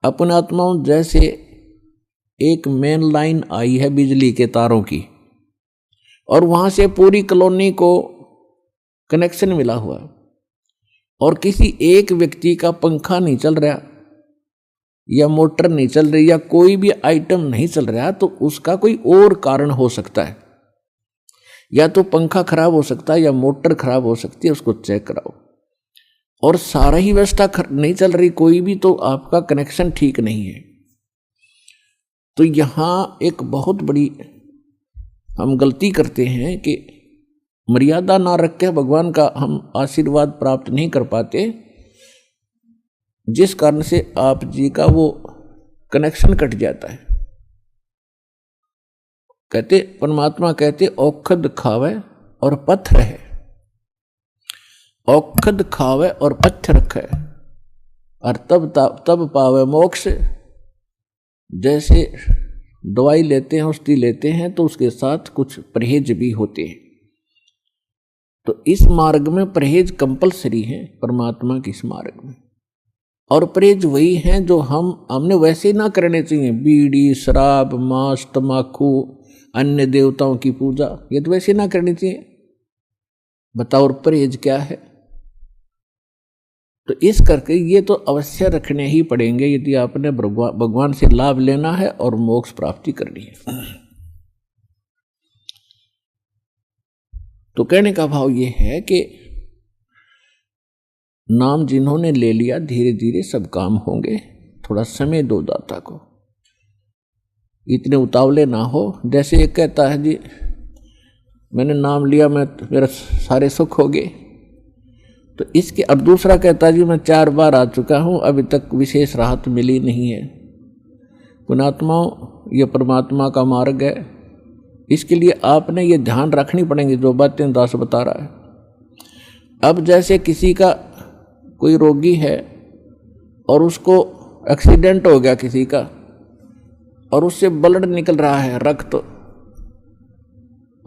अपने आत्माओं जैसे एक मेन लाइन आई है बिजली के तारों की, और वहां से पूरी कॉलोनी को कनेक्शन मिला हुआ है, और किसी एक व्यक्ति का पंखा नहीं चल रहा या मोटर नहीं चल रही या कोई भी आइटम नहीं चल रहा, तो उसका कोई और कारण हो सकता है। या तो पंखा खराब हो सकता है या मोटर खराब हो सकती है, उसको चेक कराओ। और सारा ही व्यवस्था नहीं चल रही कोई भी, तो आपका कनेक्शन ठीक नहीं है। तो यहां एक बहुत बड़ी हम गलती करते हैं कि मर्यादा ना रख के भगवान का हम आशीर्वाद प्राप्त नहीं कर पाते, जिस कारण से आप जी का वो कनेक्शन कट जाता है। कहते परमात्मा कहते औखद खावे और पत्थर है, औखद खावे और पत्थर रखे और तब पावे मोक्ष। जैसे दवाई लेते हैं, औषधि लेते हैं, तो उसके साथ कुछ परहेज भी होते हैं। तो इस मार्ग में परहेज कंपलसरी है परमात्मा के इस मार्ग में। और परहेज वही हैं जो हमने वैसे ही ना करने चाहिए। बीड़ी, शराब, मांस, तम्बाकू, अन्य देवताओं की पूजा, ये तो वैसे ना करनी चाहिए। बताओ और परहेज क्या है? तो इस करके ये तो अवश्य रखने ही पड़ेंगे यदि आपने भगवान से लाभ लेना है और मोक्ष प्राप्ति करनी है। तो कहने का भाव ये है कि नाम जिन्होंने ले लिया, धीरे धीरे सब काम होंगे। थोड़ा समय दो दाता को, इतने उतावले ना हो। जैसे एक कहता है जी मैंने नाम लिया, मेरा सारे सुख हो गए, तो इसके अब दूसरा कहता है जी मैं 4 बार आ चुका हूं, अभी तक विशेष राहत मिली नहीं है। पुण्यात्माओं, ये परमात्मा का मार्ग है, इसके लिए आपने ये ध्यान रखनी पड़ेंगी जो बातें दास बता रहा है। अब जैसे किसी का कोई रोगी है और उसको एक्सीडेंट हो गया किसी का, और उससे ब्लड निकल रहा है, रक्त,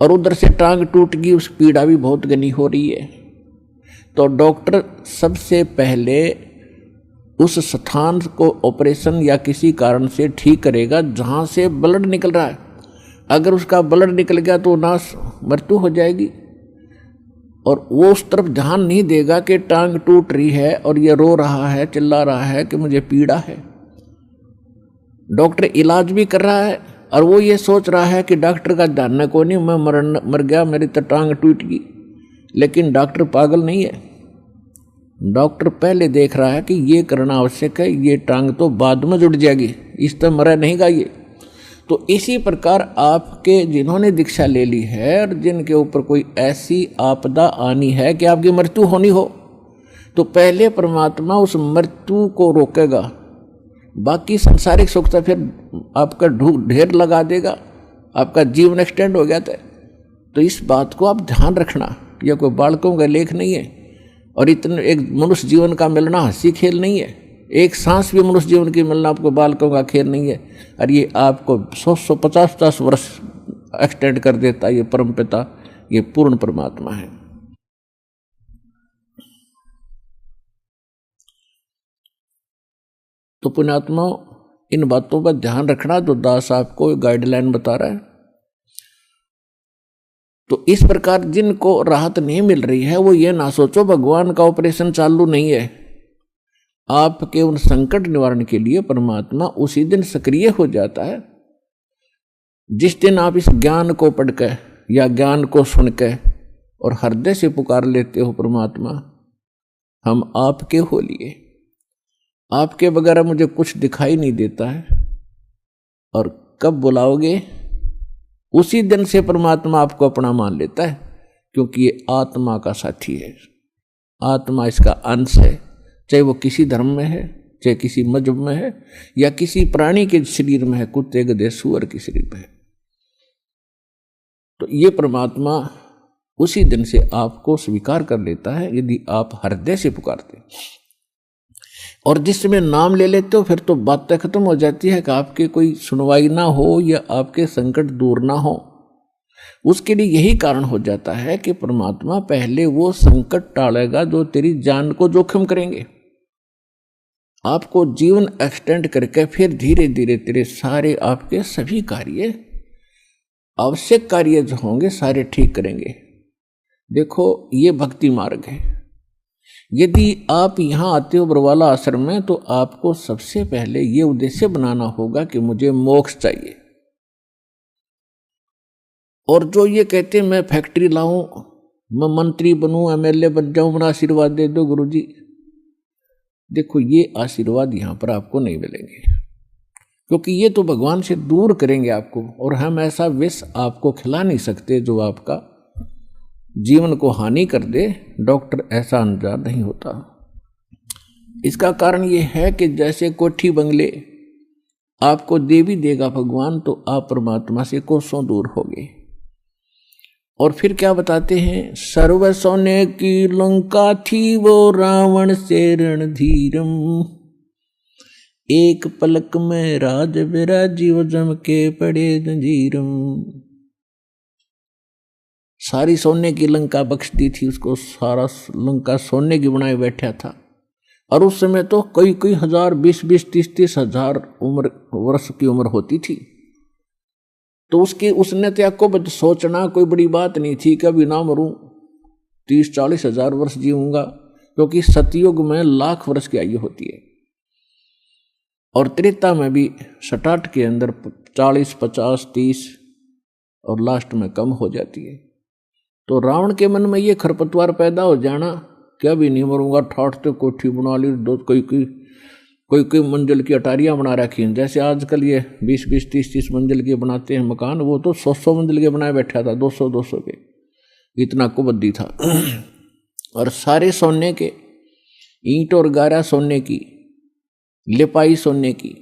और उधर से टांग टूट गई, उस पीड़ा भी बहुत घनी हो रही है, तो डॉक्टर सबसे पहले उस स्थान को ऑपरेशन या किसी कारण से ठीक करेगा जहां से ब्लड निकल रहा है। अगर उसका ब्लड निकल गया तो नाश मृत्यु हो जाएगी, और वो उस तरफ ध्यान नहीं देगा कि टांग टूट रही है और ये रो रहा है, चिल्ला रहा है कि मुझे पीड़ा है। डॉक्टर इलाज भी कर रहा है और वो ये सोच रहा है कि डॉक्टर का ध्यान को नहीं, मैं मर गया, मेरी तो टांग टूट गई। लेकिन डॉक्टर पागल नहीं है, डॉक्टर पहले देख रहा है कि ये करना आवश्यक है, ये टांग तो बाद में जुड़ जाएगी, इस तरह मरा नहीं गा ये। तो इसी प्रकार आपके जिन्होंने दीक्षा ले ली है और जिनके ऊपर कोई ऐसी आपदा आनी है कि आपकी मृत्यु होनी हो, तो पहले परमात्मा उस मृत्यु को रोकेगा, बाकी संसारिक सुख तो फिर आपका ढेर लगा देगा, आपका जीवन एक्सटेंड हो गया था। तो इस बात को आप ध्यान रखना, यह कोई बालकों का लेख नहीं है, और इतने एक मनुष्य जीवन का मिलना हंसी खेल नहीं है। एक सांस भी मनुष्य जीवन की मिलना आपको बालकों का खेल नहीं है, और ये आपको 100-150 वर्ष एक्सटेंड कर देता है। ये परमपिता, ये पूर्ण परमात्मा है। तो पुण्यात्मा, इन बातों पर ध्यान रखना जो दास आपको गाइडलाइन बता रहा है। तो इस प्रकार जिनको राहत नहीं मिल रही है वो ये ना सोचो भगवान का ऑपरेशन चालू नहीं है। आपके उन संकट निवारण के लिए परमात्मा उसी दिन सक्रिय हो जाता है जिस दिन आप इस ज्ञान को पढ़कर या ज्ञान को सुनकर और हृदय से पुकार लेते हो, परमात्मा हम आपके हो लिए, आपके बगैर मुझे कुछ दिखाई नहीं देता है, और कब बुलाओगे उसी दिन से परमात्मा आपको अपना मान लेता है, क्योंकि ये आत्मा का साथी है, आत्मा इसका अंश है। चाहे वो किसी धर्म में है, चाहे किसी मजहब में है, या किसी प्राणी के शरीर में है, कुत्ते गधे सूअर के शरीर में है, तो ये परमात्मा उसी दिन से आपको स्वीकार कर लेता है यदि आप हृदय से पुकारते। और जिस समय नाम ले लेते हो फिर तो बातें खत्म हो जाती है कि आपके कोई सुनवाई ना हो या आपके संकट दूर ना हो। उसके लिए यही कारण हो जाता है कि परमात्मा पहले वो संकट टालेगा जो तेरी जान को जोखिम करेंगे। आपको जीवन एक्सटेंड करके फिर धीरे धीरे तेरे सारे आपके सभी कार्य, आवश्यक कार्य जो होंगे सारे ठीक करेंगे। देखो ये भक्ति मार्ग है। यदि आप यहाँ आते हो बरवाला आश्रम में तो आपको सबसे पहले ये उद्देश्य बनाना होगा कि मुझे मोक्ष चाहिए। और जो ये कहते मैं फैक्ट्री लाऊं, मैं मंत्री बनूं, एमएलए बन जाऊं, मेरा आशीर्वाद दे दो गुरुजी, देखो ये आशीर्वाद यहाँ पर आपको नहीं मिलेंगे, क्योंकि ये तो भगवान से दूर करेंगे आपको। और हम ऐसा विष आपको खिला नहीं सकते जो आपका जीवन को हानि कर दे। डॉक्टर ऐसा अनजान नहीं होता। इसका कारण ये है कि जैसे कोठी बंगले आपको दे भी देगा भगवान, तो आप परमात्मा से कोसों दूर होगे। और फिर क्या बताते हैं, सर्व सोने की लंका थी वो रावण से रणधीरम, एक पलक में राज विराजीव जम के पड़े जंजीरम। सारी सोने की लंका बख्श दी थी उसको, सारा लंका सोने की बनाए बैठा था। और उस समय तो कई कई हजार, 20-20, 30-30 हजार वर्ष की उम्र होती थी। तो उसने त्याग को सोचना कोई बड़ी बात नहीं थी, कभी ना मरूं, 30-40 हजार वर्ष जीऊंगा, क्योंकि सतयुग में लाख वर्ष की आयु होती है। और त्रेता में भी सटाट के अंदर 40, 50, 30 और लास्ट में कम हो जाती है। तो रावण के मन में ये खरपतवार पैदा हो जाना, क्या भी नहीं मरूंगा, ठाठ तो कोठी बना ली, दो कोई मंजिल की अटारियां बना रखी हैं। जैसे आजकल ये 20-20, 30-30 मंजिल के बनाते हैं मकान, वो तो 100 मंजिल के बनाए बैठा था, 200 के, इतना कुबद्दी था। और सारे सोने के, ईंट और गारा सोने की, लिपाई सोने की।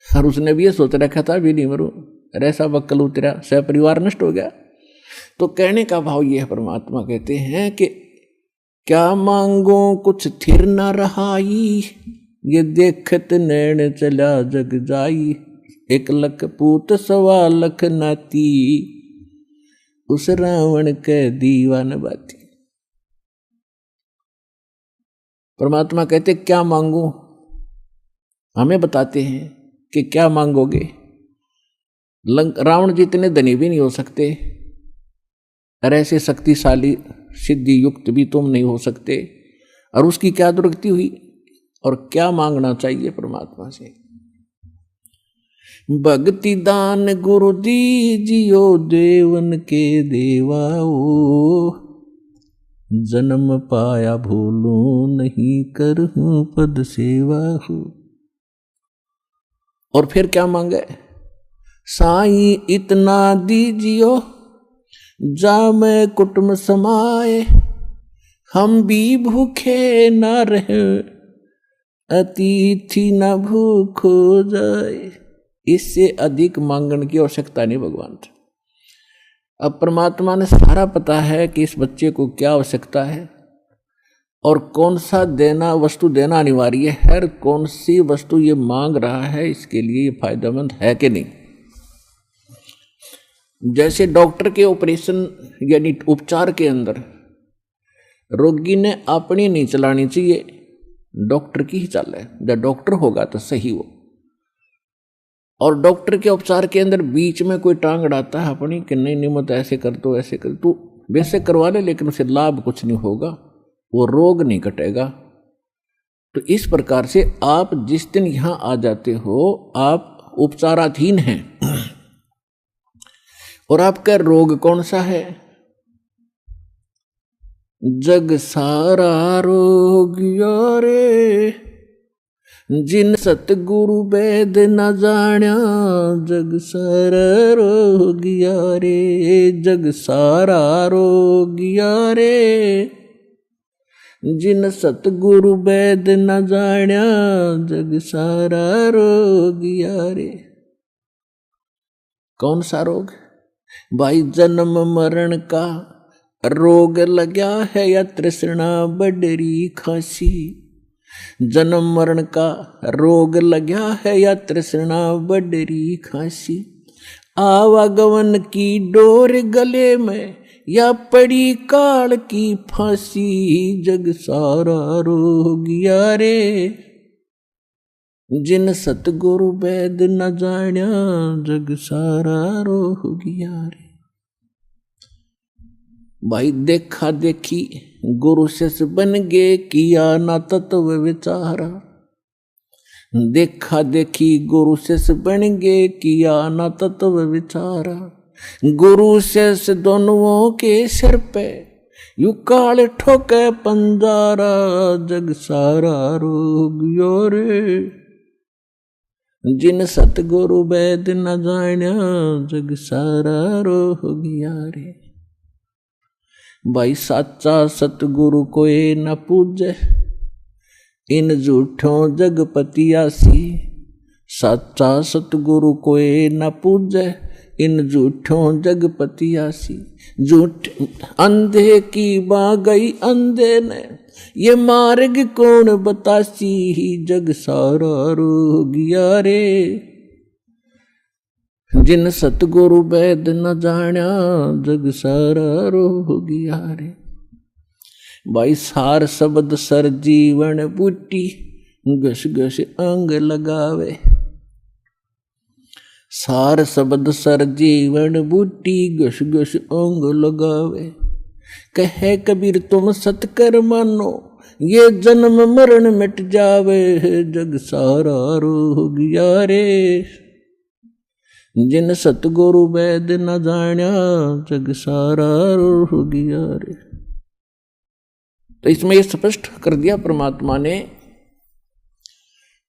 और उसने भी ये सोच रखा था भी नहीं मरूं, ऐसा बक्कल उतरा, सह परिवार नष्ट हो गया। तो कहने का भाव ये है, परमात्मा कहते हैं कि क्या मांगो कुछ थिर न रहाई, ये देखत नैन चला जग जाई, 1 लख पूत 1.25 लाख नाती, उस रावण के दीवान बाती। परमात्मा कहते क्या मांगो, हमें बताते हैं कि क्या मांगोगे। रावण जितने धनी भी नहीं हो सकते, और ऐसे शक्तिशाली सिद्धि युक्त भी तुम नहीं हो सकते। और उसकी क्या दुर्गति हुई, और क्या मांगना चाहिए परमात्मा से। भक्ति दान गुरु दीजियो, देवन के देवाओ, जन्म पाया भूलू नहीं, करहूं पद सेवा हो। और फिर क्या मांगे, साईं इतना दीजियो, जा मैं कुटुंब समाए, हम भी भूखे न रहे, अतिथि न भूख हो जाए। इससे अधिक मांगने की आवश्यकता नहीं भगवान से। अब परमात्मा ने सारा पता है कि इस बच्चे को क्या आवश्यकता है और कौन सा वस्तु देना अनिवार्य है, कौन सी वस्तु ये मांग रहा है, इसके लिए ये फायदेमंद है कि नहीं। जैसे डॉक्टर के ऑपरेशन यानी उपचार के अंदर रोगी ने अपनी नहीं चलानी चाहिए, डॉक्टर की ही चले, जब डॉक्टर होगा तो सही वो। और डॉक्टर के उपचार के अंदर बीच में कोई टांग अड़ाता है अपनी कि नहीं मत ऐसे कर दो, ऐसे कर दो, वैसे करवा ले, लेकिन उसे लाभ कुछ नहीं होगा, वो रोग नहीं कटेगा। तो इस प्रकार से आप जिस दिन यहां आ जाते हो, आप उपचाराधीन हैं। और आपका रोग कौन सा है, जग सारा रोग यारे, जिन सतगुरु वेद न जाण्या, जग सारा रोग यारे, जग सारा रोग यारे, जिन सतगुरु वेद न जाण्या, जग सारा रोग यारे। कौन सा रोग भाई, जन्म मरण का रोग लगा है, या तृष्णा बडरी खांसी। जन्म मरण का रोग लगा है, या तृष्णा बडरी खांसी। आवागमन की डोर गले में, या पड़ी काल की फांसी, जग सारा रोग यारे। जिन सतगुरु वैद न जाण्या जग सारा रोह गया रे। भाई देखा देखी गुरु शिष्य बन गए, किया ना तत्व विचारा। देखा देखी गुरु शिष्य बन गए, किया ना तत्व विचारा। गुरु शिष्य दोनों के सिर पे यू काल ठोके पंजारा, जग सारा रोग गयो रे। जिन सतगुरु वैद न जाण्या जग सारा रोग गया रे। भाई साचा सतगुरु कोई न पूजे, इन झूठों जगपतियासी। साचा सतगुरु कोई न पूजे, इन झूठों जगपतियासी। झूठ अंधे की बाँ गई अंधे ने, ये मार्ग कौन बतासी। जग सारा रो गया रे। जिन सतगुरु वैद न जाण्या जग सारा रो गया रे। भाई सार शब्द सर जीवन बूटी, घस घस अंग लगावे। सार शब्द सर जीवन बूटी, घस घस अंग लगावे। कहे कबीर तुम सतकर मानो, ये जन्म मरण मिट जावे। जग सारा रो गया रे। जिन सतगुरु वैद न जाण्या जग सारा रो गया रे। तो इसमें यह स्पष्ट कर दिया परमात्मा ने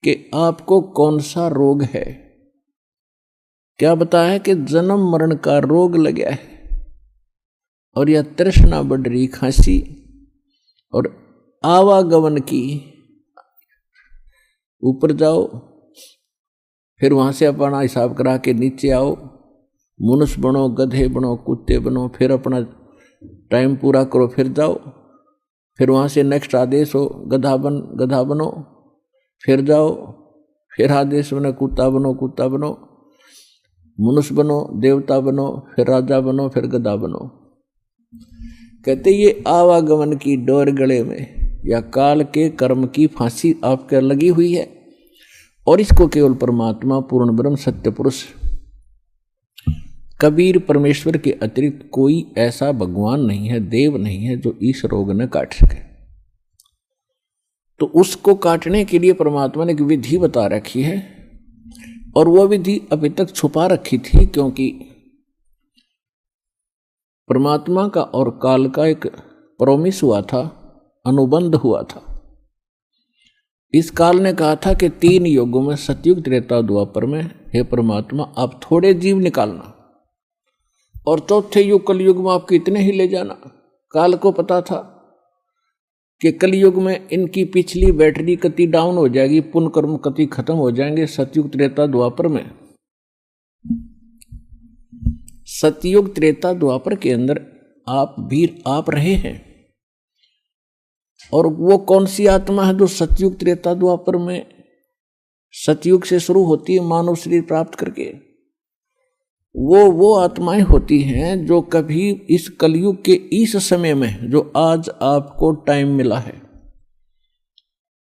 कि आपको कौन सा रोग है। क्या बताया कि जन्म मरण का रोग लगा है, और यह तृष्णा बढ़ रही, खांसी और आवागमन की। ऊपर जाओ, फिर वहां से अपना हिसाब करा के नीचे आओ। मनुष्य बनो, गधे बनो, कुत्ते बनो, फिर अपना टाइम पूरा करो, फिर जाओ। फिर वहां से नेक्स्ट आदेश हो गधा बनो, फिर जाओ। फिर आदेश बनो कुत्ता बनो, मनुष्य बनो, देवता बनो, फिर राजा बनो, फिर गधा बनो। कहते ये आवागमन की डोर गले में या काल के कर्म की फांसी आपके लगी हुई है, और इसको केवल परमात्मा पूर्ण ब्रह्म सत्य पुरुष कबीर परमेश्वर के अतिरिक्त कोई ऐसा भगवान नहीं है, देव नहीं है जो इस रोग ने काट सके। तो उसको काटने के लिए परमात्मा ने एक विधि बता रखी है, और वह विधि अभी तक छुपा रखी थी, क्योंकि परमात्मा का और काल का एक प्रोमिस हुआ था, अनुबंध हुआ था। इस काल ने कहा था कि 3 युगों में, सतयुग त्रेता द्वापर में, हे परमात्मा आप थोड़े जीव निकालना, और चौथे युग कलयुग में आप कितने ही ले जाना। काल को पता था कि कलयुग में इनकी पिछली बैटरी कति डाउन हो जाएगी, पुण्य कर्म कति खत्म हो जाएंगे। सतयुग त्रेता द्वापर में, सतयुग त्रेता द्वापर के अंदर आप रहे हैं। और वो कौन सी आत्मा है जो सतयुग त्रेता द्वापर में, सतयुग से शुरू होती है मानव शरीर प्राप्त करके? वो आत्माएं होती हैं जो कभी इस कलयुग के इस समय में, जो आज आपको टाइम मिला है,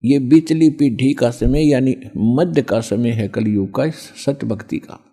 ये बिचली पीढ़ी का समय यानी मध्य का समय है कलयुग का, इस सत्य भक्ति का।